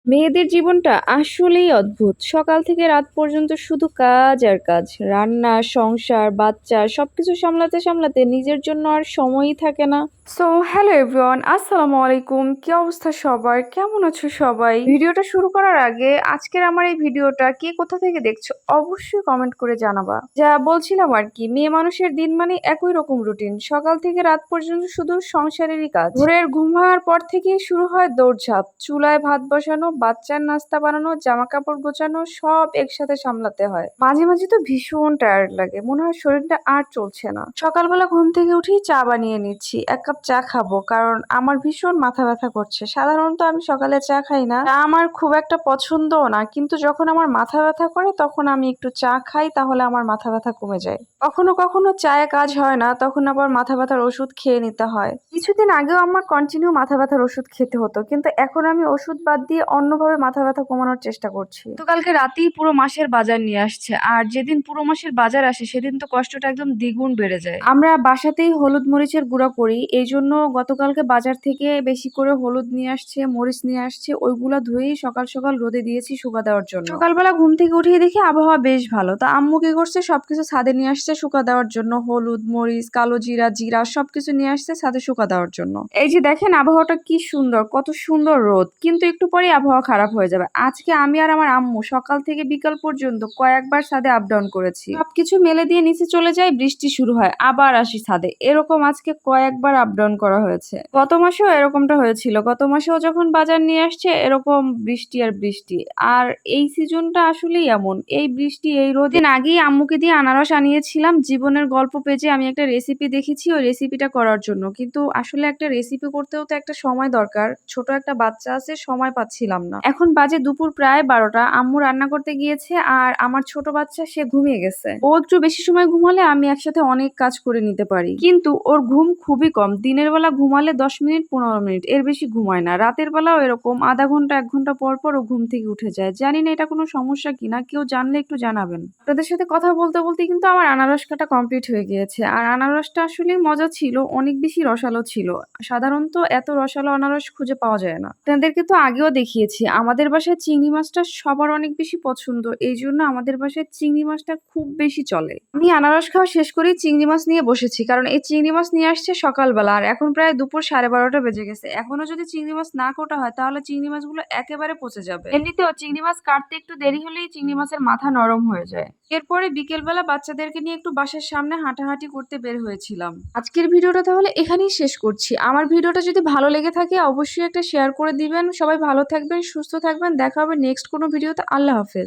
মেয়েদের জীবনটা আসলেই অদ্ভুত। সকাল থেকে রাত পর্যন্ত শুধু কাজ আর কাজ। রান্না, সংসার, বাচ্চা সবকিছু সামলাতে সামলাতে নিজের জন্য আর সময়ই থাকে না। সো হ্যালো এভরিওয়ান, আসসালামু আলাইকুম। কি অবস্থা সবার? কেমন আছো সবাই? ভিডিওটা শুরু করার আগে আজকের আমার এই ভিডিওটা কে কোথা থেকে দেখছো অবশ্যই কমেন্ট করে জানাবা। যা বলছিলাম আর কি, মেয়ে মানুষের দিন মানে একই রকম রুটিন। সকাল থেকে রাত পর্যন্ত শুধু সংসারেরই কাজ। ভোরের ঘুম ভাঙার পর থেকেই শুরু হয় দৌড়ঝাঁপ। চুলায় ভাত বসানো, বাচ্চার নাস্তা বানানো, জামা কাপড় গোছানো সব একসাথে সামলাতে হয়। মাঝে মাঝে তো ভীষণ টায়ার্ড লাগে, মনে হয় শরীরটা আর চলছে না। সকালবেলা ঘুম থেকে উঠেই চা বানিয়ে নিচ্ছি, এক কাপ চা খাবো, কারণ আমার ভীষণ মাথা ব্যথা করছে। সাধারণত আমি সকালে চা খাই না, চা আমার খুব একটা পছন্দও না, কিন্তু যখন আমার মাথা ব্যথা করে তখন আমি একটু চা খাই, তাহলে আমার মাথা ব্যথা কমে যায়। কখনো কখনো চায়ে কাজ হয় না, তখন আবার মাথা ব্যথার ওষুধ খেয়ে নিতে হয়। কিছুদিন আগেও আমার কন্টিনিউ মাথা ব্যথার ওষুধ খেতে হতো, কিন্তু এখন আমি ওষুধ বাদ দিয়ে অন্যভাবে মাথা ব্যথা কমানোর চেষ্টা করছি। তো কালকে রাতেই পুরো মাসের বাজার নিয়ে আসছে, আর যেদিন পুরো মাসের বাজার আসে সেদিন তো কষ্টটা একদম দ্বিগুণ বেড়ে যায়। আমরা বাসাতেই হলুদ মরিচের গুঁড়া করি, এই জন্য গতকালকে বাজার থেকে বেশি করে হলুদ নিয়ে আসছে, মরিচ নিয়ে আসছে, ওইগুলা ধুয়েই সকাল সকাল রোদে দিয়েছি শুকা দেওয়ার জন্য। সকালবেলা ঘুম থেকে উঠিয়ে দেখি আবহাওয়া বেশ ভালো, তা আম্মু কি করছে, সবকিছু ছাদে নিয়ে আসছে শুকা দেওয়ার জন্য। হলুদ, মরিচ, কালো জিরা, জিরা সবকিছু নিয়ে আসছে ছাদে শুকা দেওয়ার জন্য। এই যে দেখেন আবহাওয়াটা কি সুন্দর, কত সুন্দর রোদ, কিন্তু একটু পরেই আবহাওয়া খারাপ হয়ে যাবে। আজকে আমি আর আমার আম্মু সকাল থেকে বিকাল পর্যন্ত কয়েকবার ছাদে আপ ডাউন করেছি। সবকিছু মেলে দিয়ে নিচে চলে যায়, বৃষ্টি শুরু হয়, আবার আসি ছাদে, এরকম আজকে কয়েকবার আপ ডাউন করা হয়েছে। গত মাসেও এরকমটা হয়েছিল, গত মাসেও যখন বাজার নিয়ে আসছে এরকম বৃষ্টি আর বৃষ্টি। আর এই সিজনটা আসলেই এমন, এই বৃষ্টি এই রোদ। দিন আগেই আম্মুকে দিয়ে আনারস আনিয়েছিলাম জীবনের গল্প পেজে, আমি একটা রেসিপি দেখেছি ওই রেসিপিটা করার জন্য, কিন্তু আসলে একটা রেসিপি করতেও তো একটা সময় দরকার। ছোট একটা বাচ্চা আছে, সময় পাচ্ছিলাম না। এখন বাজে দুপুর প্রায় 12টা, আম্মু রান্না করতে গিয়েছে আর আমার ছোট বাচ্চা সে ঘুমিয়ে গেছে। ও একটু বেশি সময় ঘুমালে আমি একসাথে অনেক কাজ করে নিতে পারি, কিন্তু ওর ঘুম খুবই কম। দিনের বেলা ঘুমালে 10 মিনিট 15 মিনিট, এর বেশি ঘুমায় না। রাতের বেলাও এরকম আধা ঘন্টা 1 ঘন্টা পর পর ও ঘুম থেকে উঠে যায়। জানি না এটা কোনো সমস্যা কিনা, কেউ জানলে একটু জানাবেন। আপনাদের সাথে কথা বলতে বলতে কিন্তু আমার আনারস কাটা কমপ্লিট হয়ে গিয়েছে, আর আনারসটা আসলে মজা ছিল, অনেক বেশি রসালো ছিল। সাধারণত এত রসালো আনারস খুঁজে পাওয়া যায় না। আপনাদেরকে তো আগেও দেখিয়েছি আমাদের বাসায় চিংড়ি মাছটা সবার অনেক বেশি পছন্দ, এই জন্য আমাদের বাসায় চিংড়ি মাছটা খুব বেশি চলে। আমি আনারস খাওয়া শেষ করেই চিংড়ি মাছ নিয়ে বসেছি, কারণ এই চিংড়ি মাছ নিয়ে আসছে সকালবেলা, আর এখন প্রায় দুপুর 12:30 বেজে গেছে। এখনো যদি চিংড়ি মাছ না কাটা হয় তাহলে চিংড়ি মাছগুলো একেবারে পচে যাবে। এমনিতেও চিংড়ি মাছ কাটতে একটু দেরি হলেই চিংড়ি মাছের মাথা নরম হয়ে যায়। এরপরে বিকেলবেলা বাচ্চাদেরকে নিয়ে একটু বাসার সামনে হাঁটাহাঁটি করতে বের হয়েছিলাম। আজকের ভিডিওটা তাহলে এখানেই শেষ করছি। আমার ভিডিওটা যদি ভালো লেগে থাকে অবশ্যই একটা শেয়ার করে দিবেন। সবাই ভালো থাকবেন, সুস্থ থাকবেন, দেখা হবে নেক্সট কোনো ভিডিওতে। আল্লাহ হাফেজ।